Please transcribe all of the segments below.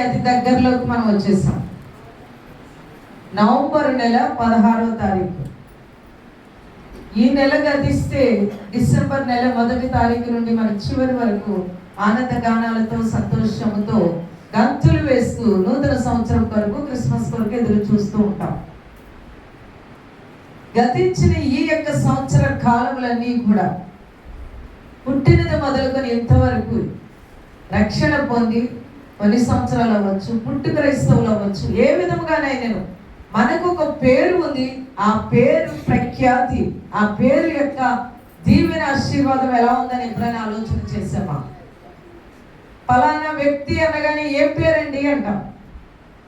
అతి దగ్గరలోకి మనం వచ్చేసాం. నవంబర్ నెల 16వ తారీఖు. ఈ నెల గతిస్తే డిసెంబర్ నెల 1వ తారీఖు నుండి మన చివరి వరకు ఆనంద గానాలతో సంతోషముతో గంతులు వేస్తూ నూతన సంవత్సరం కొరకు, క్రిస్మస్ కొరకు ఎదురు చూస్తూ ఉంటాం. గతించిన ఈ యొక్క సంవత్సర కాలములన్నీ కూడా పుట్టినది మొదలుకొని ఇంతవరకు రక్షణ పొంది కొన్ని సంవత్సరాలు అవ్వచ్చు, పుట్టు క్రైస్తవులు అవ్వచ్చు, ఏ విధముగానైనా మనకు ఒక పేరు ఉంది. ఆ పేరు ప్రఖ్యాతి, ఆ పేరు యొక్క దీవెన ఆశీర్వాదం ఎలా ఉందని ఎప్పుడైనా ఆలోచన చేసామా? ఫలానా వ్యక్తి అనగానే ఏం పేరండి అంటాం.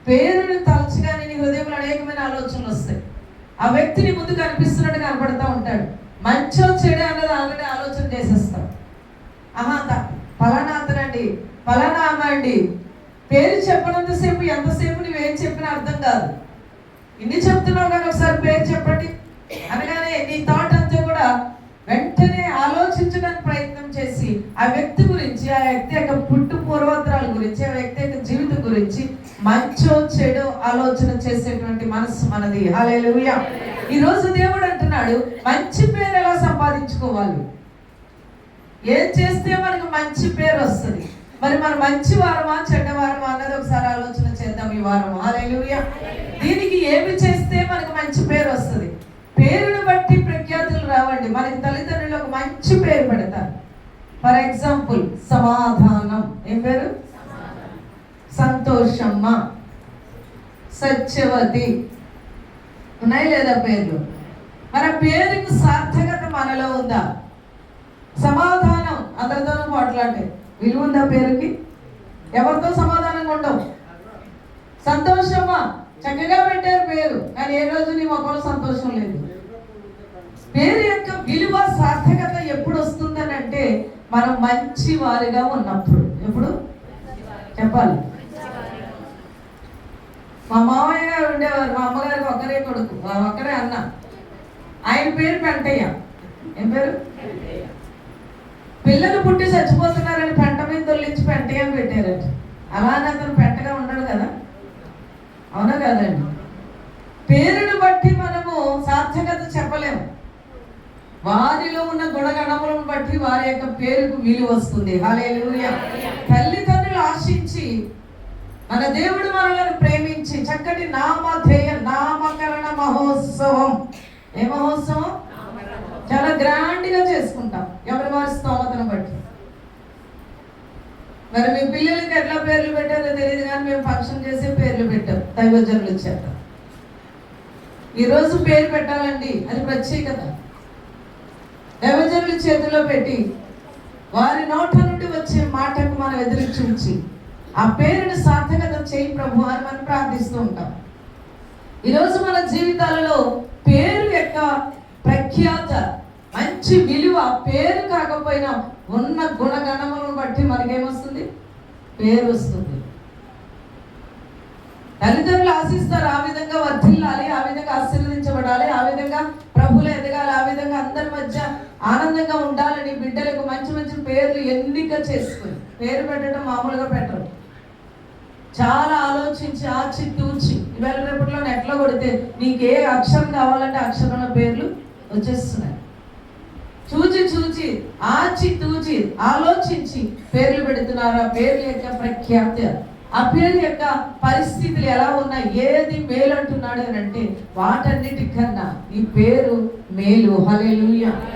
పేరును తలచగానే నీ హృదయంలో అనేకమైన ఆలోచనలు వస్తాయి. ఆ వ్యక్తిని ముందు కనిపిస్తున్నట్టు కనపడతా ఉంటాడు. మంచో చెడు అన్నది ఆల్రెడీ ఆలోచన చేసేస్తాం. ఫలానా అతనండి, ఫలానా అమ్మ అండి. పేరు చెప్పనంతసేపు ఎంతసేపు నువ్వేం చెప్పినా అర్థం కాదు. ఇన్ని చెప్తున్నావు కానీ ఒకసారి పేరు చెప్పండి అనగానే నీ థాట్ అంతా కూడా వెంటనే ఆలోచించడానికి ప్రయత్నం చేసి ఆ వ్యక్తి గురించి, ఆ వ్యక్తి యొక్క పుట్టు పూర్వోత్తరాల గురించి, ఆ వ్యక్తి యొక్క జీవితం గురించి మంచో చెడు ఆలోచన చేసేటువంటి మనసు మనది. హల్లెలూయా. ఈ రోజు దేవుడు అంటున్నాడు, మంచి పేరు ఎలా సంపాదించుకోవాలి, ఏం చేస్తే మనకు మంచి పేరు వస్తుంది. మరి మన మంచి వారమా చెడ్డవారమా అన్నది ఒకసారి ఆలోచన చేద్దాం ఈ వారం. హల్లెలూయా. దీనికి ఏమి చేస్తే మనకు మంచి పేరు వస్తుంది? పేరును బట్టి ప్రఖ్యాతులు రావండి. మనకి తల్లిదండ్రులు ఒక మంచి పేరు పెడతారు. ఫర్ ఎగ్జాంపుల్ సమాధానం. ఏం పేరు? సంతోషమ్మ, సత్యవతి, ఉన్నాయి లేదా పేర్లు? మన పేరుకు సార్థకత మనలో ఉందా? సమాధానం, అందరితోనూ మాట్లాడే విలువ ఉందా పేరుకి? ఎవరితో సమాధానంగా ఉండవు. సంతోషమ్మ, చక్కగా పెట్టారు పేరు, కానీ ఏ రోజు నీ మొక్కలో సంతోషం లేదు. పేరు యొక్క విలువ సార్థకత ఎప్పుడు వస్తుందని అంటే మనం మంచి వారిగా ఉన్నప్పుడు. ఎప్పుడు చెప్పాలి? మా మామయ్య గారు ఉండేవారు, మా అమ్మగారికి ఒక్కరే కొడుకు, ఒక్కరే అన్న. ఆయన పేరు పెంటయ్య. ఏం పేరు? పిల్లలు పుట్టి చచ్చిపోతున్నారని పెంట మీద దొల్లించి పెంటయ్య అని పెట్టారంట. అలానే అతను పెంటగా ఉండడు కదా, అవునా కాదండి? పేరును బట్టి మనము సార్థకత చెప్పలేము. వారిలో ఉన్న గుణగణములను బట్టి వారి యొక్క పేరుకు విలువ వస్తుంది. హల్లెలూయా. తల్లిదండ్రులు ఆశించి మన దేవుడు మనల్ని ప్రేమించి చక్కటి నామకరణ మహోత్సవం. ఏ మహోత్సవం? చాలా గ్రాండ్గా చేసుకుంటాం, ఎవరి వారి స్తోమతను బట్టి. మరి మీ పిల్లలకి ఎట్లా పేర్లు పెట్టారో తెలియదు, కానీ మేము ఫంక్షన్ చేసే పేర్లు పెట్టాం, దైవజనులు ఇచ్చారు. ఈరోజు పేరు పెట్టాలండి, అది ప్రత్యేకత. దైవజనుల చేతిలో పెట్టి వారి నోట నుండి వచ్చే మాటకు మనం ఎదురు చూచి ఆ పేరుని సార్థకత చేయి ప్రభు అని మనం ప్రార్థిస్తూ ఉంటాం. ఈరోజు మన జీవితాలలో పేరు యొక్క ప్రఖ్యాత, మంచి విలువ, పేరు కాకపోయినా ఉన్న గుణగణములను బట్టి మనకేమొస్తుంది? పేరు వస్తుంది. తల్లిదండ్రులు ఆశిస్తారు ఆ విధంగా వర్ధిల్లాలి, ఆ విధంగా ఆశీర్వదించబడాలి, ఆ విధంగా ప్రభువులు ఎదగాలి, ఆ విధంగా అందరి మధ్య ఆనందంగా ఉండాలని బిడ్డలకు మంచి మంచి పేర్లు ఎన్నిక చేసుకుని. పేరు పెట్టడం మామూలుగా పెట్టరు, చాలా ఆలోచించి ఆచి తూచి. ఇవాళ రేపట్లో నెట్లో కొడితే నీకు ఏ అక్షరం కావాలంటే అక్షరంలో పేర్లు వచ్చేస్తున్నాయి. చూచి ఆచి తూచి ఆలోచించి పేర్లు పెడుతున్నారు. ఆ పేర్ల యొక్క ప్రఖ్యాతి, ఆ పేరు యొక్క పరిస్థితులు ఎలా ఉన్నాయి, ఏది మేలు అంటున్నాడు అని అంటే వాటన్నిటికన్నా ఈ పేరు మేలు. హల్లెలూయా.